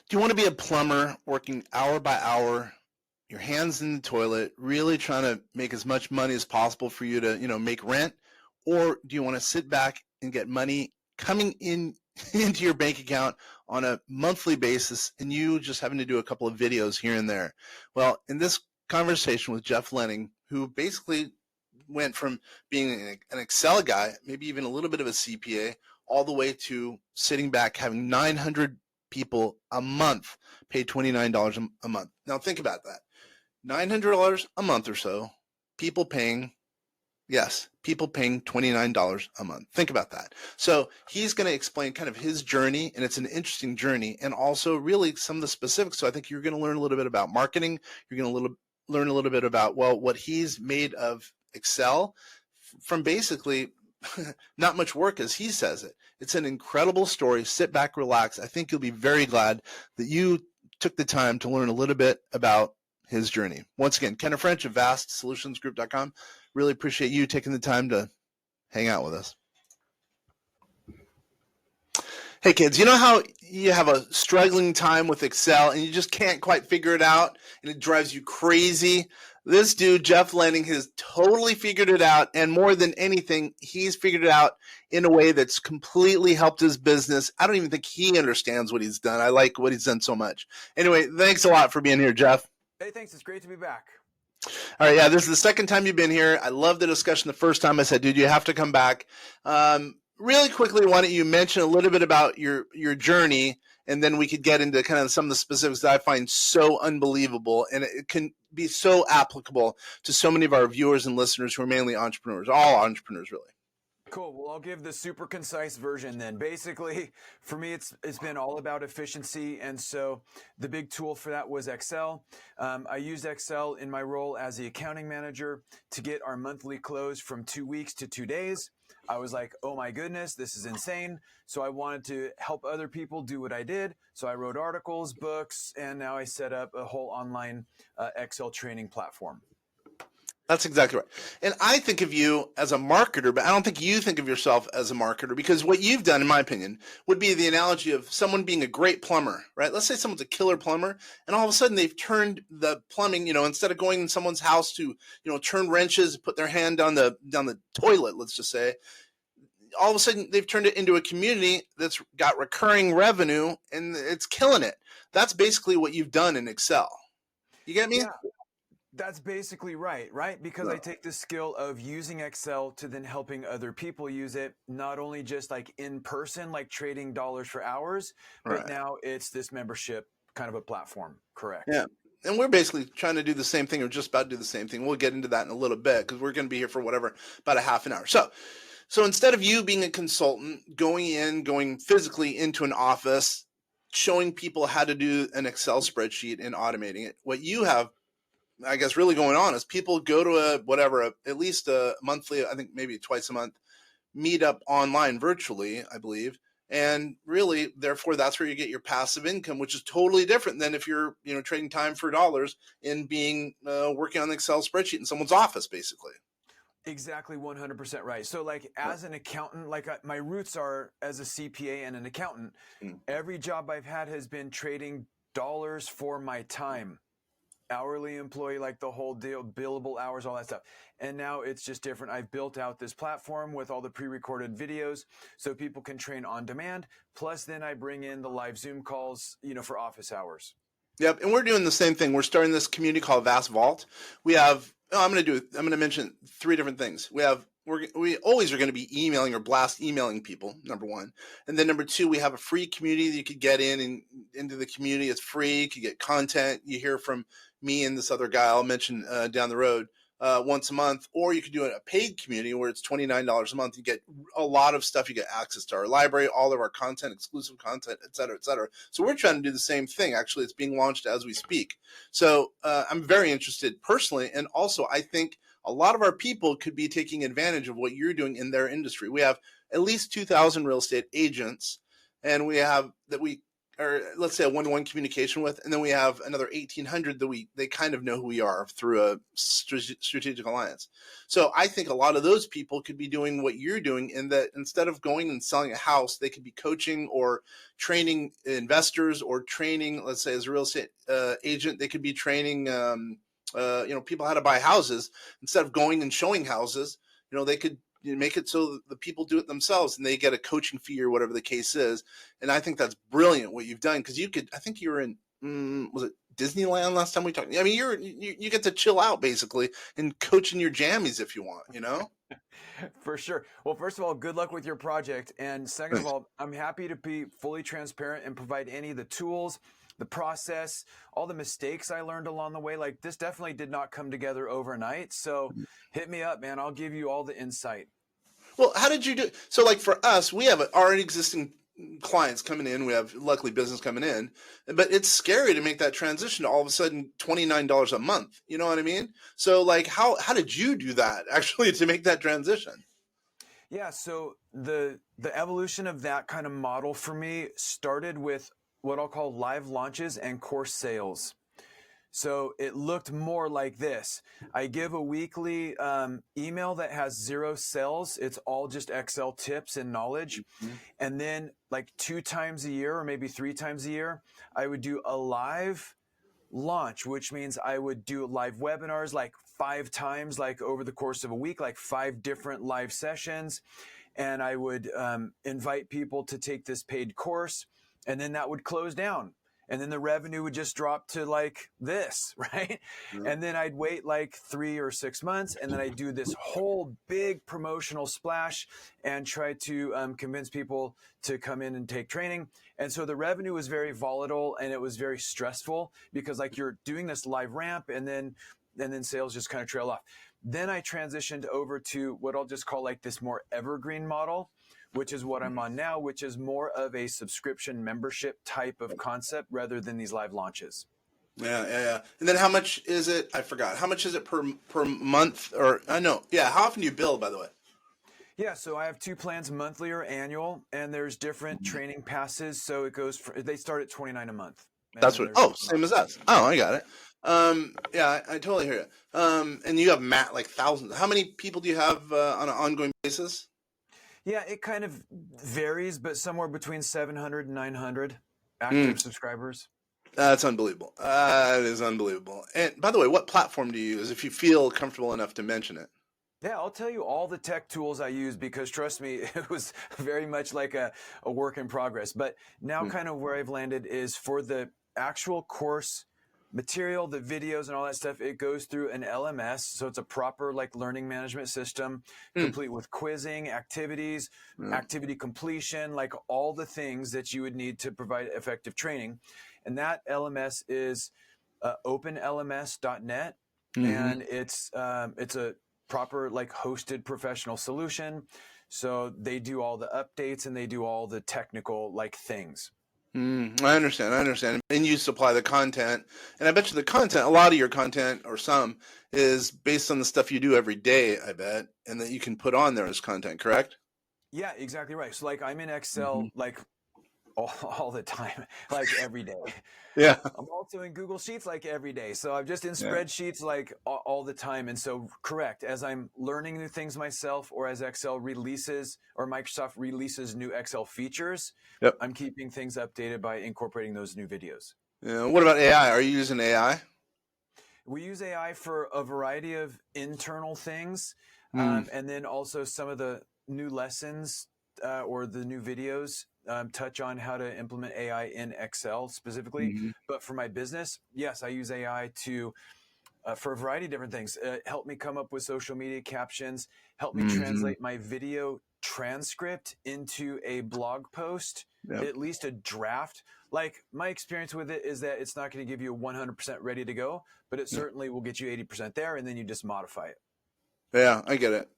Do you want to be a plumber working hour by hour, your hands in the toilet, really trying to make as much money as possible for you to, make rent? Or do you want to sit back and get money coming in into your bank account on a monthly basis and you just having to do a couple of videos here and there? Well, in this conversation with Jeff Lenning, who basically went from being an Excel guy, maybe even a little bit of a CPA, all the way to sitting back having 900 people a month pay $29 a month. Now think about that. $900 a month or so, people paying $29 a month. Think about that. So he's going to explain kind of his journey, and it's an interesting journey, and also really some of the specifics. So I think you're going to learn a little bit about marketing. You're going to learn a little bit about, what he's made of Excel from basically not much work, as he says it. It's an incredible story. Sit back, relax. I think you'll be very glad that you took the time to learn a little bit about his journey. Once again, Kenneth French of VastSolutionsGroup.com. Really appreciate you taking the time to hang out with us. Hey kids, you know how you have a struggling time with Excel and you just can't quite figure it out and it drives you crazy? This dude, Jeff Lenning, has totally figured it out, and more than anything, he's figured it out in a way that's completely helped his business. I don't even think he understands what he's done. I like what he's done so much. Anyway, thanks a lot for being here, Jeff. Hey, thanks. It's great to be back. All right, yeah, this is the second time you've been here. I love the discussion the first time. I said, dude, you have to come back. Really quickly, why don't you mention a little bit about your journey, and then we could get into kind of some of the specifics that I find so unbelievable, and it can be so applicable to so many of our viewers and listeners who are mainly entrepreneurs, all entrepreneurs really. Cool. Well, I'll give the super concise version then. Basically, for me, it's been all about efficiency. And so the big tool for that was Excel. I used Excel in my role as the accounting manager to get our monthly close from 2 weeks to 2 days. I was like, oh my goodness, this is insane. So I wanted to help other people do what I did. So I wrote articles, books, and now I set up a whole online Excel training platform. That's exactly right. And I think of you as a marketer, but I don't think you think of yourself as a marketer, because what you've done, in my opinion, would be the analogy of someone being a great plumber, right? Let's say someone's a killer plumber, and all of a sudden they've turned the plumbing, instead of going in someone's house to, turn wrenches, put their hand down the toilet, let's just say, all of a sudden they've turned it into a community that's got recurring revenue and it's killing it. That's basically what you've done in Excel. You get me? Yeah. That's basically right? Because I take the skill of using Excel to then helping other people use it, not only just like in person, like trading dollars for hours, but now it's this membership kind of a platform. Correct. Yeah. And we're basically trying to do the same thing, or just about to do the same thing. We'll get into that in a little bit because we're going to be here for about a half an hour. So instead of you being a consultant, going physically into an office, showing people how to do an Excel spreadsheet and automating it, what you have, I guess, really going on is people go to at least a monthly, I think maybe twice a month, meetup online virtually, I believe. And really, therefore, that's where you get your passive income, which is totally different than if you're, trading time for dollars in being working on the Excel spreadsheet in someone's office, basically. Exactly, 100% right. So like as an accountant, my roots are as a CPA and an accountant. Every job I've had has been trading dollars for my time. Hourly employee, like the whole deal, billable hours, all that stuff. And now it's just different. I've built out this platform with all the pre-recorded videos so people can train on demand. Plus then I bring in the live Zoom calls, for office hours. Yep. And we're doing the same thing. We're starting this community called Vast Vault. We have, I'm going to mention 3 different things. We always are going to be emailing or blast emailing people, number 1. And then number 2, we have a free community that you could get into the community. It's free. You could get content. You hear from me and this other guy I'll mention down the road once a month. Or you could do a paid community where it's $29 a month. You get a lot of stuff. You get access to our library, all of our content, exclusive content, et cetera, et cetera. So we're trying to do the same thing. Actually, it's being launched as we speak. So I'm very interested personally. And also, I think a lot of our people could be taking advantage of what you're doing in their industry. We have at least 2,000 real estate agents, and we or let's say a one-to-one communication with, and then we have another 1,800 that they kind of know who we are through a strategic alliance. So I think a lot of those people could be doing what you're doing, in that instead of going and selling a house, they could be coaching or training investors, or training, let's say as a real estate agent, they could be training people how to buy houses. Instead of going and showing houses, they could make it so that the people do it themselves, and they get a coaching fee or whatever the case is. And I think that's brilliant what you've done, because I think you were in, was it Disneyland last time we talked? I mean, you get to chill out basically and coach in your jammies if you want. For sure. Well, first of all, good luck with your project. And second of all, I'm happy to be fully transparent and provide any of the tools, the process, all the mistakes I learned along the way. Like, this definitely did not come together overnight. So hit me up, man. I'll give you all the insight. Well, how did you do? So like for us, we have already existing clients coming in. We have luckily business coming in, but it's scary to make that transition to all of a sudden $29 a month. You know what I mean? So like, how did you do that actually to make that transition? Yeah. So the evolution of that kind of model for me started with what I'll call live launches and course sales. So it looked more like this. I give a weekly email that has 0 sales. It's all just Excel tips and knowledge. Mm-hmm. And then like 2 times a year, or maybe 3 times a year, I would do a live launch, which means I would do live webinars like 5 times, like over the course of a week, like 5 different live sessions. And I would invite people to take this paid course, and then that would close down. And then the revenue would just drop to like this, right? Mm-hmm. And then I'd wait like 3 or 6 months, and then I'd do this whole big promotional splash and try to convince people to come in and take training. And so the revenue was very volatile, and it was very stressful, because like you're doing this live ramp, and then sales just kind of trail off. Then I transitioned over to what I'll just call like this more evergreen model, which is what I'm on now, which is more of a subscription membership type of concept rather than these live launches. Yeah. And then how much is it? I forgot. How much is it per month? Or I know. Yeah. How often do you bill, by the way? Yeah. So I have 2 plans, monthly or annual, and there's different training passes. So they start at $29 a month. That's what. Oh, same as us. Oh, I got it. Yeah, I totally hear it. And you have like thousands. How many people do you have on an ongoing basis? Yeah, it kind of varies, but somewhere between 700 and 900 active subscribers. That's unbelievable. That is unbelievable. And by the way, what platform do you use, if you feel comfortable enough to mention it? Yeah, I'll tell you all the tech tools I use, because trust me, it was very much like a work in progress. But now kind of where I've landed is for the actual course material, the videos and all that stuff, it goes through an LMS. So it's a proper like learning management system, complete with quizzing, activities, activity completion, like all the things that you would need to provide effective training. And that LMS is openlms.net. And it's a proper like hosted professional solution. So they do all the updates, and they do all the technical like things. I understand. And you supply the content. And I bet you a lot of your content, or some, is based on the stuff you do every day, I bet, and that you can put on there as content, correct? Yeah, exactly right. So like I'm in Excel like all the time, like every day. Yeah. I'm also in Google Sheets like every day. So I'm just in spreadsheets like all the time. And so correct, as I'm learning new things myself, or as Excel releases or Microsoft releases new Excel features, I'm keeping things updated by incorporating those new videos. Yeah. What about AI? Are you using AI? We use AI for a variety of internal things. And then also some of the new lessons or the new videos touch on how to implement AI in Excel specifically. But for my business, yes, I use AI to for a variety of different things. Help me come up with social media captions, help me translate my video transcript into a blog post, at least a draft. Like my experience with it is that it's not going to give you 100% ready to go, but it certainly will get you 80% there, and then you just modify it. Yeah, I get it.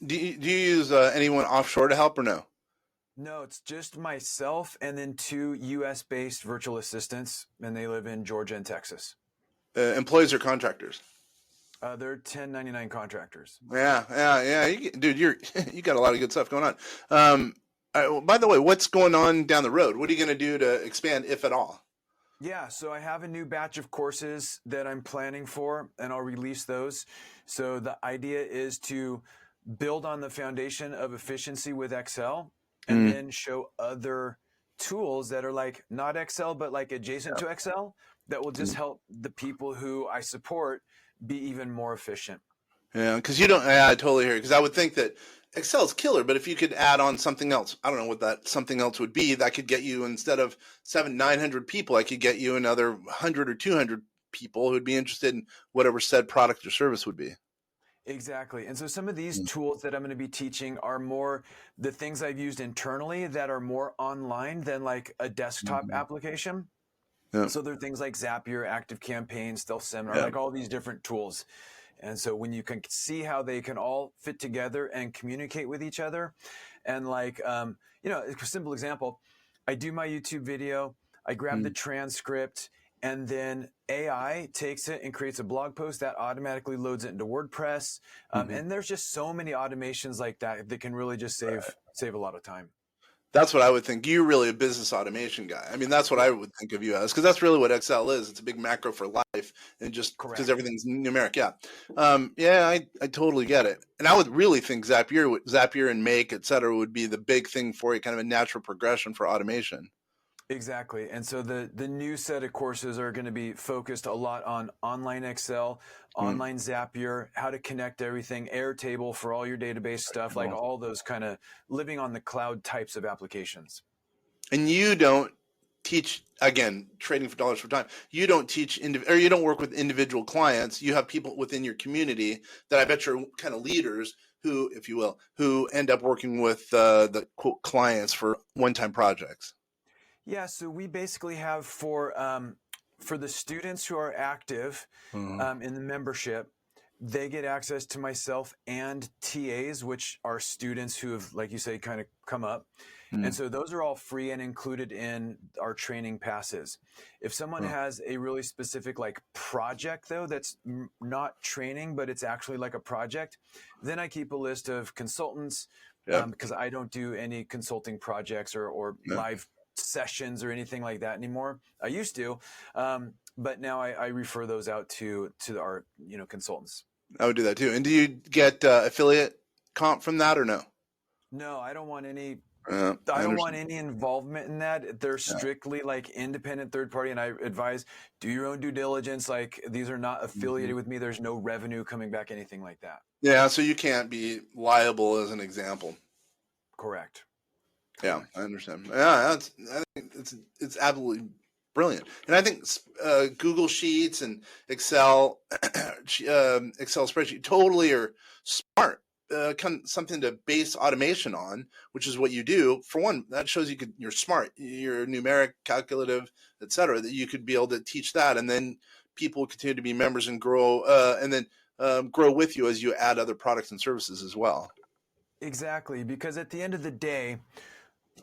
Do you use anyone offshore to help, or no? No, it's just myself and then 2 U.S.-based virtual assistants, and they live in Georgia and Texas. Employees or contractors? They're 1099 contractors. Yeah. Dude, you got a lot of good stuff going on. Well, by the way, what's going on down the road? What are you going to do to expand, if at all? Yeah, so I have a new batch of courses that I'm planning for, and I'll release those. So the idea is to build on the foundation of efficiency with Excel and Mm, then show other tools that are like not Excel, but like adjacent to Excel that will just mm. help the people who I support be even more efficient. Yeah, because you don't. Yeah, I totally hear you. Because I would think that Excel's killer, but if you could add on something else, I don't know what that something else would be. That could get you, instead of 900 people, I could get you another 100 or 200 people who'd be interested in whatever said product or service would be. Exactly. And so some of these Mm, tools that I'm going to be teaching are more the things I've used internally that are more online than like a desktop mhm. application. Yeah, So there are things like Zapier, Active Campaign, Stealth Seminar, yeah. like all these different tools. And so when you can see how they can all fit together and communicate with each other, and like, a simple example, I do my YouTube video, I grab the Mm, transcript, and then AI takes it and creates a blog post that automatically loads it into WordPress. mhm. And there's just so many automations like that that can really just save a lot of time. That's what I would think. You're really a business automation guy. I mean, that's what I Yeah, would think of you as, because that's really what Excel is. It's a big macro for life, and just because correct. everything's numeric. Yeah, yeah, I totally get it. And I would really think Zapier and Make, et cetera, would be the big thing for you, kind of a natural progression for automation. Exactly. And so the new set of courses are going to be focused a lot on online Excel, Mm, online Zapier, how to connect everything, Airtable for all your database stuff, like cool. all those kind of living on the cloud types of applications. And you don't teach, again, trading for dollars for time. You don't teach or you don't work with individual clients. You have people within your community that I bet you're kind of leaders who, if you will, who end up working with the quote clients for one-time projects. Yeah, so we basically have for the students who are active Mhm. in the membership, they get access to myself and TAs, which are students who have, like you say, kind of come up. And Mm. so those are all free and included in our training passes. If someone Oh, has a really specific like project though, that's not training, but it's actually like a project, then I keep a list of consultants yep. because I don't do any consulting projects or Yep. live sessions or anything like that anymore. I used to, but now I refer those out to our consultants. I would do that too. And do you get affiliate comp from that or no? No, I don't want any. I I don't want understand. any involvement in that. They're Yeah. strictly like independent third party, and I advise do your own due diligence. Like these are not Mhm. affiliated with me. There's no revenue coming back, anything like that. Yeah, so you can't be liable as an example. Correct. Yeah, Correct. I understand. Yeah, I think it's absolutely brilliant, and I think Google Sheets and Excel, Excel spreadsheet totally are smart. Something to base automation on, which is what you do. For one, that shows you're smart, you're numeric, calculative, etc. That you could be able to teach that, and then people will continue to be members and grow, and then grow with you as you add other products and services as well. Exactly. Because at the end of the day,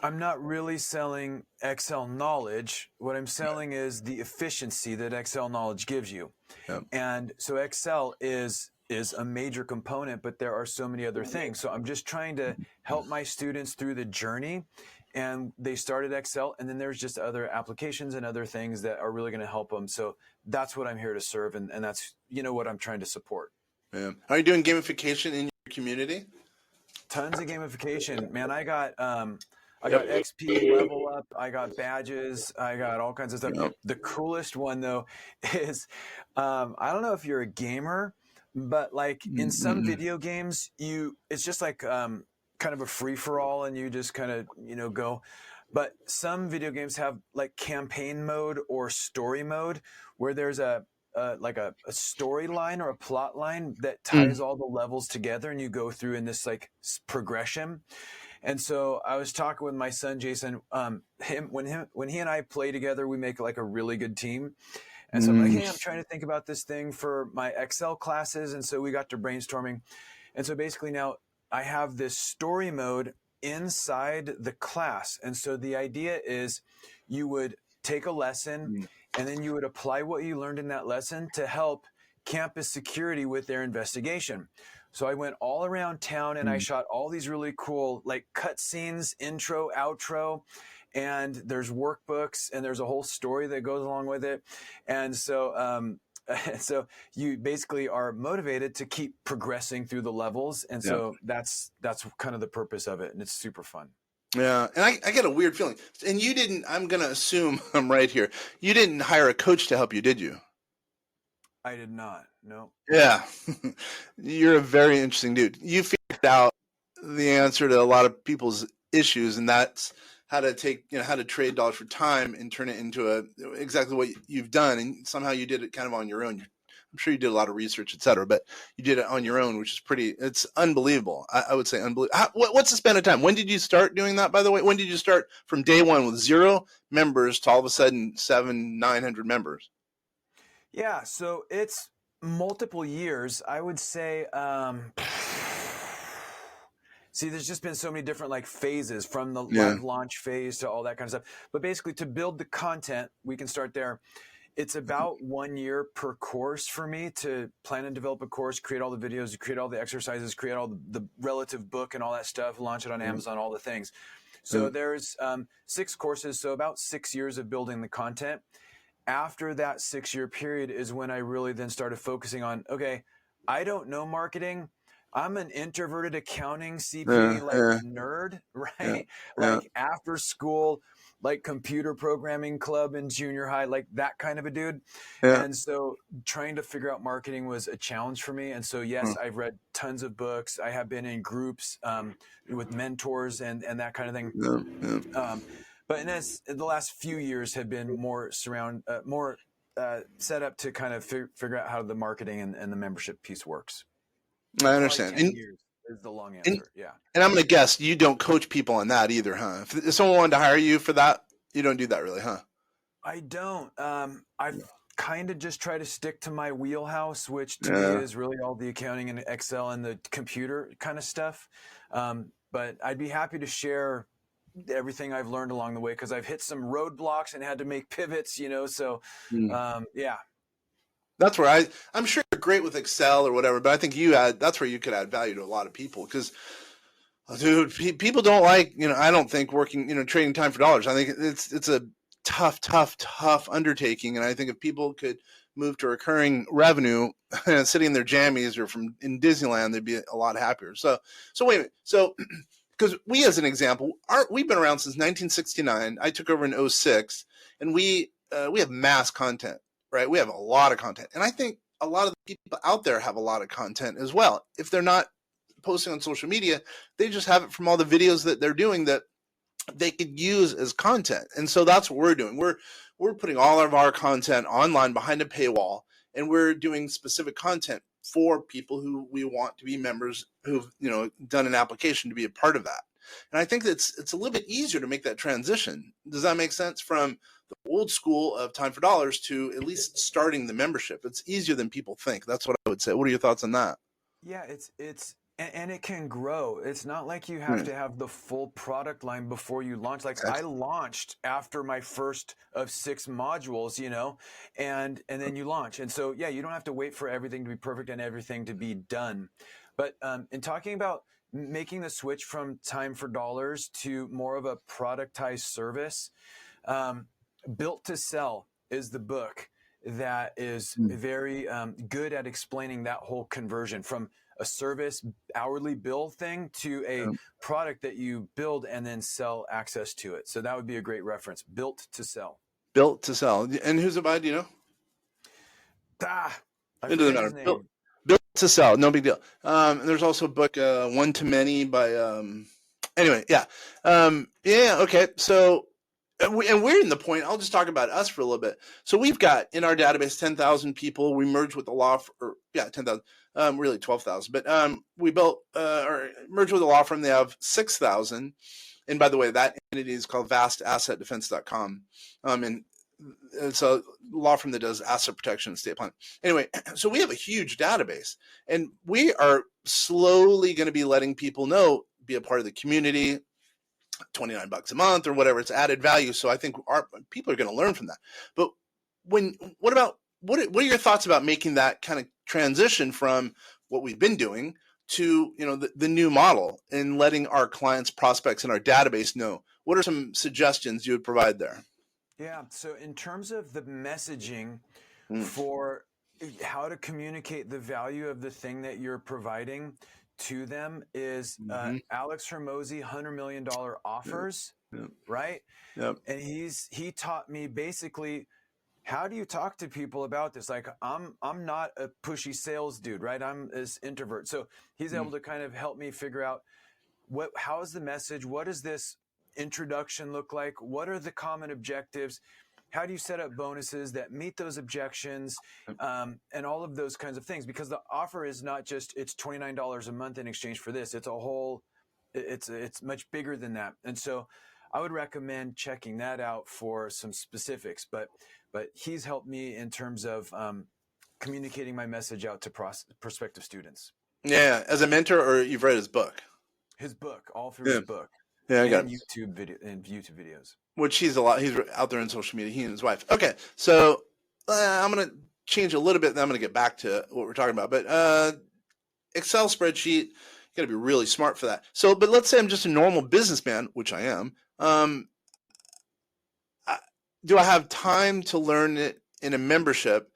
I'm not really selling Excel knowledge. What I'm selling is the efficiency that Excel knowledge gives you. Yeah. And so Excel is a major component, but there are so many other things. So I'm just trying to help my students through the journey. And they started Excel, and then there's just other applications and other things that are really going to help them. So that's what I'm here to serve, and that's what I'm trying to support. Yeah. Are you doing gamification in your community? Tons of gamification, man. I got Yep. XP level up. I got badges. I got all kinds of stuff. Yep. The coolest one though is, I don't know if you're a gamer, but like in some Mm-mm. video games, it's just like kind of a free for all, and you just kind of go. But some video games have like campaign mode or story mode, where there's like a storyline or a plot line that Mm. ties all the levels together, and you go through in this like progression. And so I was talking with my son Jason. When he and I play together, we make like a really good team. And so I'm like, Mm. hey, I'm trying to think about this thing for my Excel classes. And so we got to brainstorming. And so basically now I have this story mode inside the class. And so the idea is you would take a lesson Mm. and then you would apply what you learned in that lesson to help campus security with their investigation. So I went all around town and I Mm. shot all these really cool like cutscenes, intro, outro, and there's workbooks and there's a whole story that goes along with it. And so, so you basically are motivated to keep progressing through the levels. And Yeah. so that's kind of the purpose of it. And it's super fun. Yeah. And I get a weird feeling. And you didn't, I'm going to assume I'm right here. You didn't hire a coach to help you, did you? I did not. No. Yeah. You're a very interesting dude. You figured out the answer to a lot of people's issues, and that's how to take, how to trade dollars for time and turn it into exactly what you've done. And somehow you did it kind of on your own. I'm sure you did a lot of research, et cetera, but you did it on your own, which is it's unbelievable. I would say unbelievable. What's the span of time? When did you start doing that, by the way? When did you start from day one with 0 members to all of a sudden 900 members? Yeah. So it's multiple years. I would say, see, there's just been so many different like phases from the live launch phase to all that kind of stuff. But basically, to build the content, we can start there. It's about 1 year per course for me to plan and develop a course, create all the videos, create all the exercises, create all the relative book and all that stuff, launch it on Amazon, all the things. So there's 6 courses, so about 6 years of building the content. After that 6-year period is when I really then started focusing on, okay, I don't know marketing. I'm an introverted accounting CPA nerd, right? Like after school, like computer programming club in junior high, like that kind of a dude. And so trying to figure out marketing was a challenge for me. And so, yes, I've read tons of books. I have been in groups with mentors and that kind of thing. But in the last few years have been more set up to kind of figure out how the marketing and the membership piece works. I understand. Probably 10 years is the long answer. Yeah. And I'm going to guess you don't coach people on that either, huh? If someone wanted to hire you for that, you don't do that really, huh? I don't. I've kind of just try to stick to my wheelhouse, which to me is really all the accounting and Excel and the computer kind of stuff. But I'd be happy to share everything I've learned along the way because I've hit some roadblocks and had to make pivots, so yeah. That's where I'm sure you're great with Excel or whatever, but I think that's where you could add value to a lot of people because, dude, people don't like, I don't think working, trading time for dollars. I think it's a tough undertaking. And I think if people could move to recurring revenue sitting in their jammies or in Disneyland, they'd be a lot happier. So wait a minute. So, because we, as an example, we've been around since 1969. I took over in 2006, and we have mass content, right? We have a lot of content. And I think a lot of the people out there have a lot of content as well. If they're not posting on social media, they just have it from all the videos that they're doing that they could use as content. And so that's what we're doing. We're putting all of our content online behind a paywall, and we're doing specific content for people who we want to be members who've done an application to be a part of that. And I think it's a little bit easier to make that transition. Does that make sense? From the old school of time for dollars to at least starting the membership. It's easier than people think. That's what I would say. What are your thoughts on that? Yeah, and it can grow. It's not like you have to have the full product line before you launch. Like I launched after my first of 6 modules, and then you launch. And so, yeah, you don't have to wait for everything to be perfect and everything to be done. But in talking about making the switch from time for dollars to more of a productized service, Built to Sell is the book that is very good at explaining that whole conversion from a service hourly bill thing to a product that you build and then sell access to it. So that would be a great reference. Built to Sell. Built to Sell. And who's it by? Do you know? It doesn't matter. Built to Sell. No big deal. There's also a book, One to Many by, anyway, yeah. Okay. So, and we're in the point, I'll just talk about us for a little bit. So we've got in our database 10,000 people. We merged with the 10,000, really 12,000. But we built or merged with a law firm. They have 6,000. And by the way, that entity is called vastassetdefense.com. And it's a law firm that does asset protection and estate planning. Anyway, so we have a huge database. And we are slowly going to be letting people know, be a part of the community, $29 a month or whatever, it's added value. So I think our people are going to learn from that. But what are your thoughts about making that kind of transition from what we've been doing to, the new model and letting our clients, prospects, and our database know? What are some suggestions you would provide there? Yeah. So in terms of the messaging Mm. for how to communicate the value of the thing that you're providing to them is Mm-hmm. Alex Hermosi, $100 million offers, Yep. right? Yep. And he taught me basically, how do you talk to people about this? Like I'm not a pushy sales dude, right? I'm this introvert. So he's able to kind of help me figure out how is the message? What does this introduction look like? What are the common objectives? How do you set up bonuses that meet those objections, and all of those kinds of things? Because the offer is not just it's $29 a month in exchange for this. It's much bigger than that. And so I would recommend checking that out for some specifics. But he's helped me in terms of communicating my message out to prospective students. Yeah, as a mentor, or you've read his book? His book, all through Yeah, his book, yeah, I got and it. YouTube videos. Which he's out there on social media. He and his wife. Okay, so I'm gonna change a little bit, then I'm gonna get back to what we're talking about. But Excel spreadsheet, you got to be really smart for that. So, but let's say I'm just a normal businessman, which I am. Do I have time to learn it in a membership,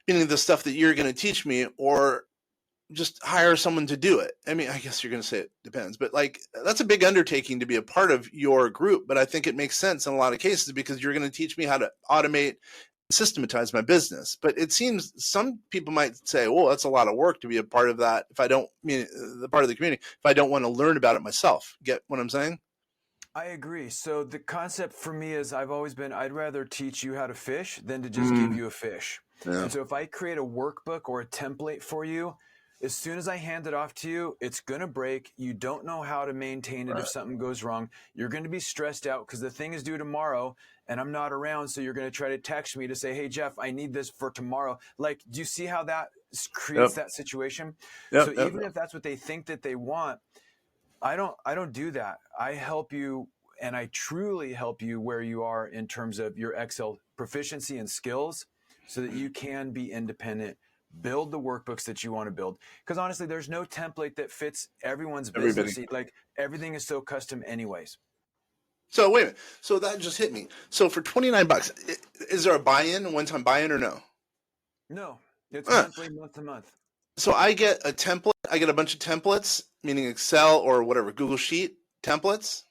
meaning the stuff that you're going to teach me, or just hire someone to do it? I mean, I guess you're going to say it depends, but like that's a big undertaking to be a part of your group. But I think it makes sense in a lot of cases because you're going to teach me how to automate, systematize my business. But it seems some people might say, "Oh, that's a lot of work to be a part of that." If I don't mean the part of the community, if I don't want to learn about it myself, get what I'm saying? I agree. So the concept for me is I'd rather teach you how to fish than to just give you a fish. Yeah. And so if I create a workbook or a template for you, as soon as I hand it off to you, it's going to break. You don't know how to maintain it if something goes wrong. You're going to be stressed out because the thing is due tomorrow and I'm not around. So you're going to try to text me to say, hey, Jeff, I need this for tomorrow. Like, do you see how that creates that situation? So even if that's what they think that they want, I don't do that. I help you, and I truly help you where you are in terms of your Excel proficiency and skills so that you can be independent, build the workbooks that you want to build. Because honestly, there's no template that fits everyone's business. Like everything is so custom anyways. So wait a minute. So that just hit me. So for $29, is there a buy-in, one-time buy-in, or no? No, it's monthly, month to month. So I get a template. I get a bunch of templates, meaning Excel or whatever, Google Sheet templates.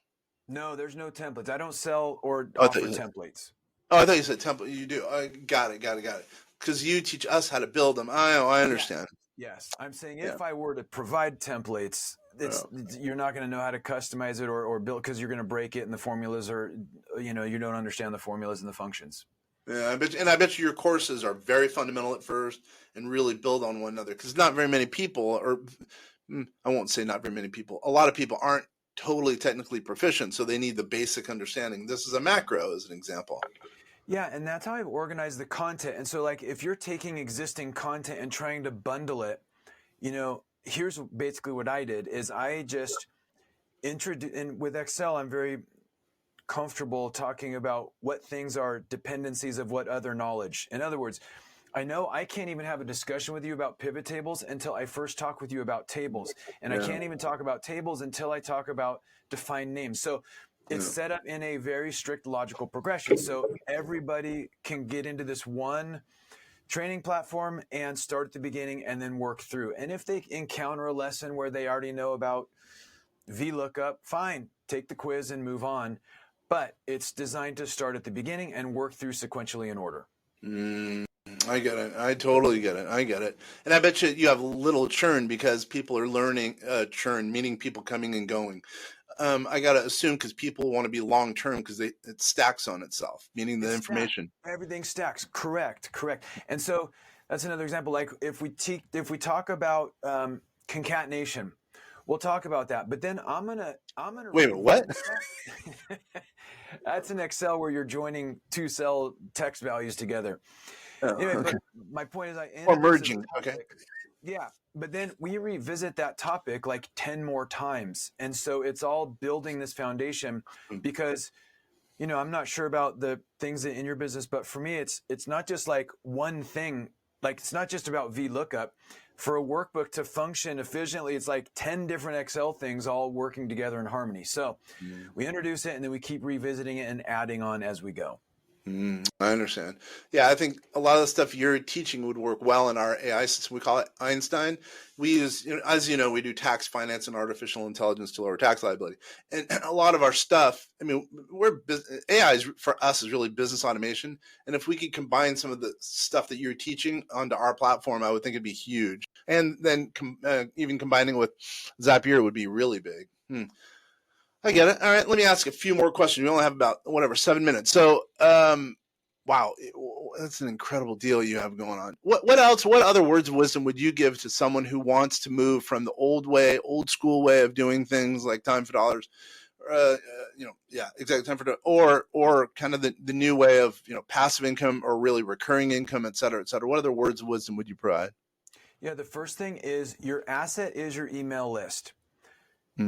No, there's no templates. I don't sell or Oh, offer templates. Oh, I thought you said template. You do. I got it. Because you teach us how to build them. I understand. Yes. I'm saying if I were to provide templates, you're not going to know how to customize it or build because you're going to break it and the formulas are, you don't understand the formulas and the functions. Yeah, I bet you your courses are very fundamental at first and really build on one another because not very many people, or I won't say not very many people, a lot of people aren't totally technically proficient, so they need the basic understanding. This is a macro as an example. Yeah, and that's how I've organized the content. And so like if you're taking existing content and trying to bundle it, here's basically what I did is I just introduced, and with Excel, I'm very comfortable talking about what things are dependencies of what other knowledge. In other words, I know I can't even have a discussion with you about pivot tables until I first talk with you about tables. And I can't even talk about tables until I talk about defined names. So it's set up in a very strict logical progression. So everybody can get into this one training platform and start at the beginning and then work through. And if they encounter a lesson where they already know about VLOOKUP, fine, take the quiz and move on. But it's designed to start at the beginning and work through sequentially in order. I get it. I totally get it. I get it. And I bet you have little churn because people are learning churn, meaning people coming and going. I got to assume because people want to be long-term because it stacks on itself, meaning the information. Everything stacks. Correct. And so that's another example. Like if we talk about concatenation, we'll talk about that. But then I'm gonna Wait, what? That's an Excel where you're joining two cell text values together. Anyway, but my point is or merging. Okay. Yeah. But then we revisit that topic like 10 more times. And so it's all building this foundation because, I'm not sure about the things in your business, but for me, it's not just like one thing. Like it's not just about VLOOKUP. for a workbook to function efficiently, it's like 10 different Excel things all working together in harmony. So we introduce it and then we keep revisiting it and adding on as we go. I understand. Yeah, I think a lot of the stuff you're teaching would work well in our AI system. We call it Einstein. We use, as you know, we do tax finance and artificial intelligence to lower tax liability. And a lot of our stuff, I mean, AI is for us is really business automation. And if we could combine some of the stuff that you're teaching onto our platform, I would think it'd be huge. And then even combining with Zapier would be really big. I get it. All right, let me ask a few more questions. We only have about 7 minutes. So, wow, that's an incredible deal you have going on. What else? What other words of wisdom would you give to someone who wants to move from the old school way of doing things like time for dollars, exactly, time for dollars, or kind of the new way of passive income or really recurring income, et cetera, et cetera. What other words of wisdom would you provide? Yeah, the first thing is your asset is your email list.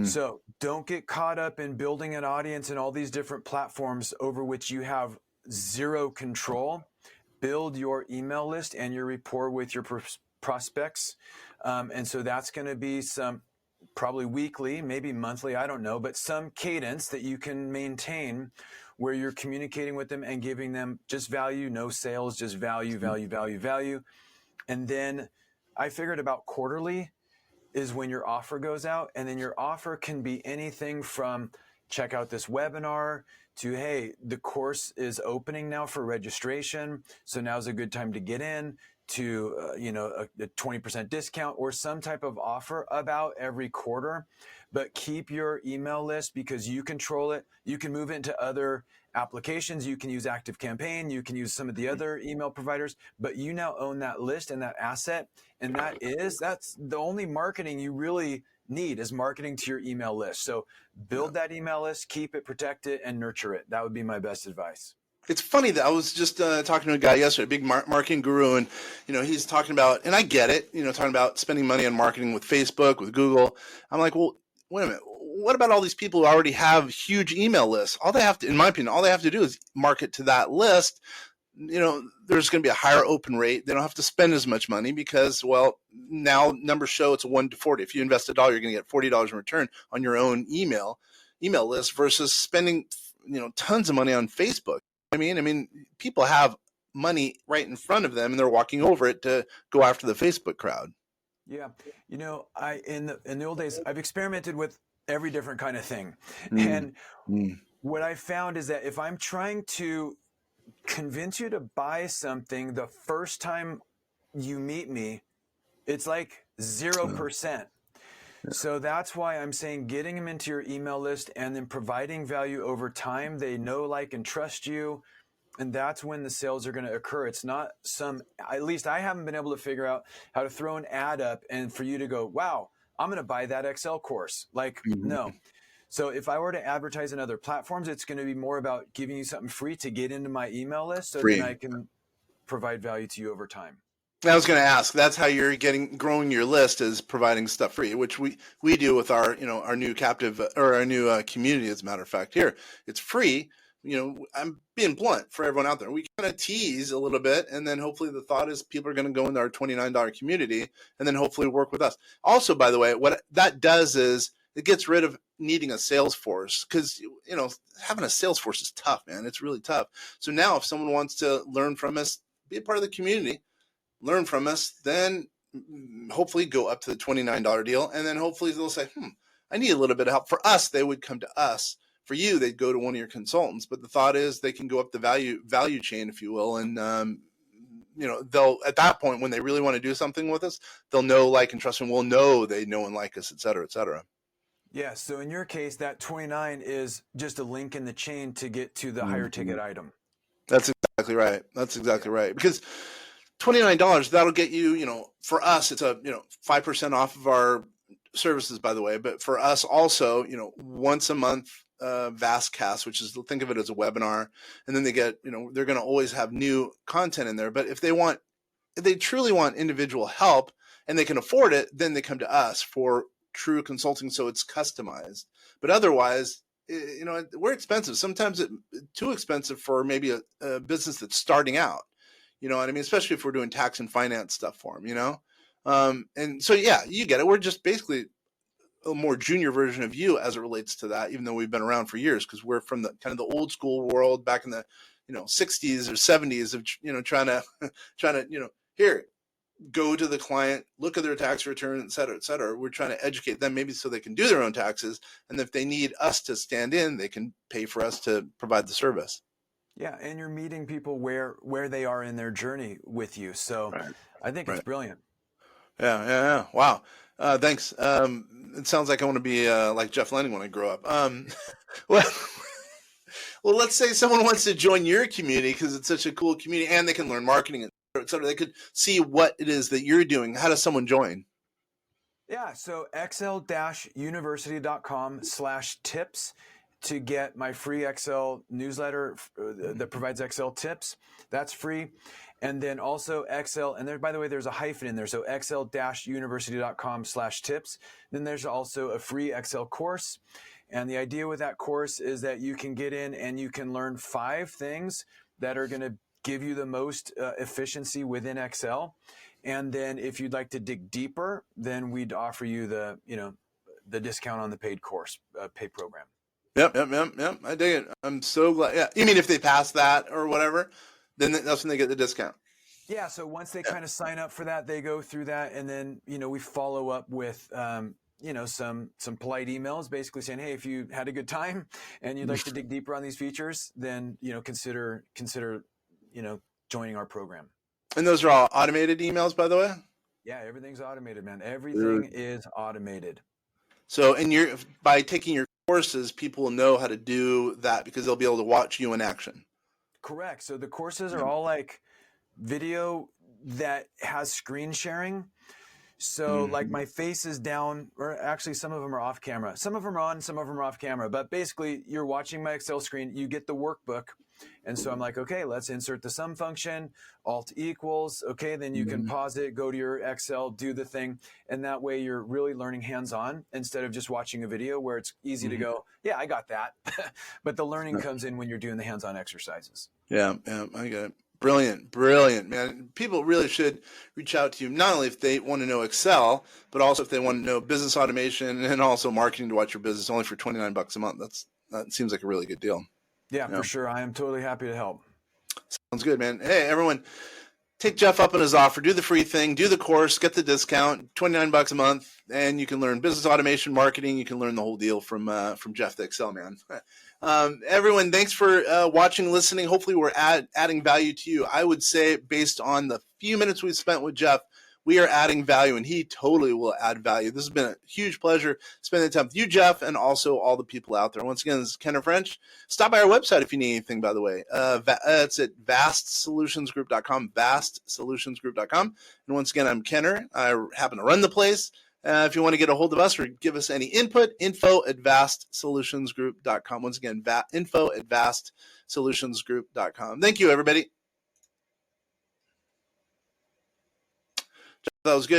So don't get caught up in building an audience and all these different platforms over which you have zero control. Build your email list and your rapport with your prospects. And so that's going to be some probably weekly, maybe monthly, I don't know, but some cadence that you can maintain where you're communicating with them and giving them just value, no sales, just value, value, value, value. And then I figured about quarterly is when your offer goes out, and then your offer can be anything from check out this webinar to, hey, the course is opening now for registration, so now's a good time to get in, to a 20% discount or some type of offer about every quarter. But keep your email list because you control it. You can move it into other applications. You can use ActiveCampaign. You can use some of the other email providers, but you now own that list and that asset. And that's the only marketing you really need is marketing to your email list. So build that email list, keep it, protect it, and nurture it. That would be my best advice. It's funny that I was just talking to a guy yesterday, a big marketing guru, and he's talking about, and I get it, talking about spending money on marketing with Facebook, with Google. I'm like, well, wait a minute. What about all these people who already have huge email lists? All they have to, in my opinion, all they have to do is market to that list. There's going to be a higher open rate. They don't have to spend as much money because, well, now numbers show it's a 1 to 40. If you invest $1, you're going to get $40 in return on your own email list versus spending, tons of money on Facebook. I mean, people have money right in front of them and they're walking over it to go after the Facebook crowd. Yeah. In the old days, I've experimented with every different kind of thing. And what I found is that if I'm trying to convince you to buy something the first time you meet me, it's like 0%. So that's why I'm saying getting them into your email list and then providing value over time. They know, like, and trust you. And that's when the sales are going to occur. It's not at least I haven't been able to figure out how to throw an ad up and for you to go, wow, I'm going to buy that Excel course. Like, no. So if I were to advertise in other platforms, it's going to be more about giving you something free to get into my email list so then I can provide value to you over time. I was going to ask, that's how you're growing your list, is providing stuff free, which we do with our, our new captive or our new community. As a matter of fact, here it's free. I'm being blunt for everyone out there. We kind of tease a little bit, and then hopefully the thought is people are going to go into our $29 community and then hopefully work with us. Also, by the way, what that does is it gets rid of needing a sales force, because having a sales force is tough, man. It's really tough. So now if someone wants to learn from us, be a part of the community, learn from us, then hopefully go up to the $29 deal, and then hopefully they'll say, I need a little bit of help. For us, they would come to us. For you, they'd go to one of your consultants. But the thought is they can go up the value chain, if you will, and they'll, at that point, when they really want to do something with us, they'll know, like, and trust, and we'll know they know and like us, et cetera, et cetera. Yeah. So in your case, that 29 is just a link in the chain to get to the higher ticket item. That's exactly right. That's exactly right. Because $29, that'll get you, for us, it's a, 5% off of our services, by the way. But for us also, once a month, Vastcast, which is, think of it as a webinar. And then they get, they're going to always have new content in there. But if they truly want individual help and they can afford it, then they come to us for true consulting. So it's customized. But otherwise, we're expensive. Sometimes it's too expensive for maybe a business that's starting out. You know what I mean? Especially if we're doing tax and finance stuff for them, And so, yeah, you get it. We're just basically a more junior version of you as it relates to that, even though we've been around for years, because we're from the kind of the old school world back in the 60s or 70s of trying to here, go to the client, look at their tax return, et cetera, et cetera. We're trying to educate them maybe so they can do their own taxes, and if they need us to stand in, they can pay for us to provide the service. Yeah, and you're meeting people where they are in their journey with you. So Right. I think it's brilliant. Yeah. Wow. Thanks. It sounds like I want to be like Jeff Lennon when I grow up. Well, well, let's say someone wants to join your community because it's such a cool community, and they can learn marketing, et cetera. They could see what it is that you're doing. How does someone join? Yeah, so xl-university.com/tips to get my free Excel newsletter that provides Excel tips. That's free. And then also Excel, and there, by the way, there's a hyphen in there. So xl-university.com/tips. Then there's also a free Excel course. And the idea with that course is that you can get in and you can learn 5 things that are going to give you the most efficiency within Excel. And then if you'd like to dig deeper, then we'd offer you the discount on the paid course, paid program. Yep. I dig it. I'm so glad. Yeah. You mean if they pass that or whatever, then that's when they get the discount. Yeah. So once they kind of sign up for that, they go through that, and then we follow up with some polite emails, basically saying, hey, if you had a good time and you'd like to dig deeper on these features, then consider joining our program. And those are all automated emails, by the way? Yeah, everything's automated, man. Everything is automated. So, by taking your courses, people will know how to do that because they'll be able to watch you in action. Correct. So the courses are all like video that has screen sharing. So like my face is down, or actually some of them are off camera. Some of them are on, some of them are off camera. But basically, you're watching my Excel screen, you get the workbook. And so I'm like, okay, let's insert the sum function, alt equals. Okay, then you can pause it, go to your Excel, do the thing. And that way you're really learning hands-on instead of just watching a video where it's easy to go, yeah, I got that. But the learning comes in when you're doing the hands-on exercises. Yeah, I get it. Brilliant, man. People really should reach out to you, not only if they want to know Excel, but also if they want to know business automation and also marketing to watch your business only for $29 a month. That seems like a really good deal. Yeah, for sure. I am totally happy to help. Sounds good, man. Hey, everyone, take Jeff up on his offer. Do the free thing. Do the course. Get the discount. $29 a month, and you can learn business automation, marketing. You can learn the whole deal from Jeff, the Excel man. Everyone, thanks for watching, listening. Hopefully, we're adding value to you. I would say, based on the few minutes we've spent with Jeff, we are adding value, and he totally will add value. This has been a huge pleasure spending time with you, Jeff, and also all the people out there. Once again, this is Kenner French. Stop by our website if you need anything, by the way. It's at vastsolutionsgroup.com, vastsolutionsgroup.com. And once again, I'm Kenner. I happen to run the place. If you want to get a hold of us or give us any input, info@vastsolutionsgroup.com. Once again, info@vastsolutionsgroup.com. Thank you, everybody. That was good.